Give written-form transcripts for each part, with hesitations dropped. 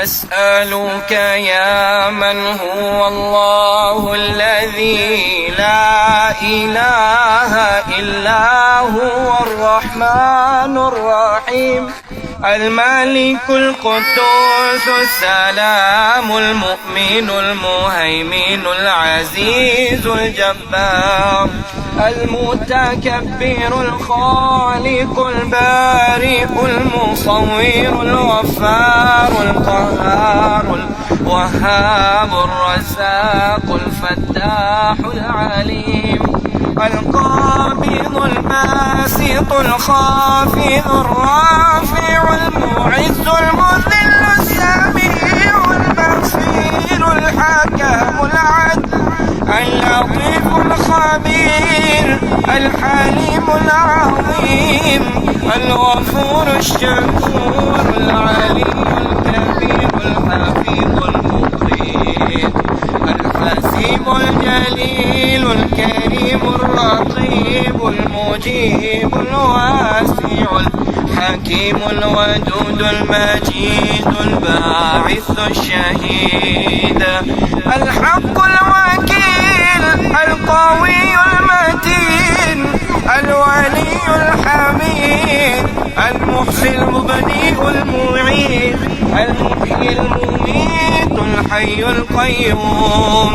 نسألك يا من هو الله الذي لا إله إلا هو الرحمن الرحيم الملك القدوس السلام المؤمن المهيمن العزيز الجبار المتكبر الخالق البارئ المصور الغفار القهار الوهاب الرزاق الفتاح العليم القابض الباسط الخافض الرافع المعز المذل السميع البصير الحكم العدل اللطيف الخبير الحليم العظيم الغفور الشكور العلي الكبير الحفيظ المقيت الحسيب الجليل الكريم الرقيب المجيب الواسع الحكيم الودود المجيد الباعث الشهيد الحق الوكيل القوي المتين الولي الحميد المحصي المبدئ المعيد المحيي المميت الحي القيوم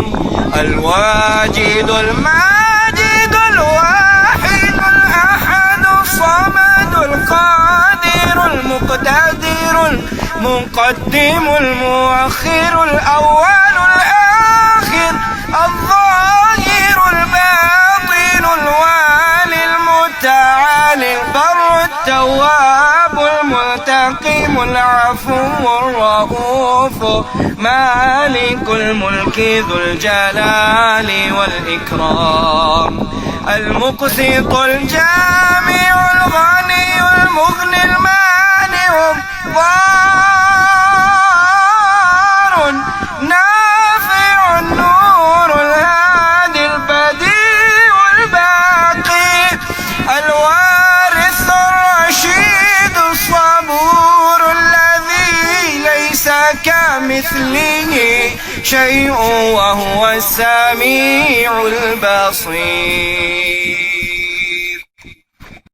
الواجد الماجد الواحد الأحد الصمد القادر المقتدر المقدم المؤخر الأول الآخر الظاهر الباطن الوالي المتعالي البر التواب المنتقم العفو الرؤوف مالك الملك ذو الجلال والإكرام المقسط الجامع الغني المغني المانع الضار النافع النور الهادي البديع الباقي الوارث الرشيد الصبور الذي ليس كمثله شيء وهو السميع البصير.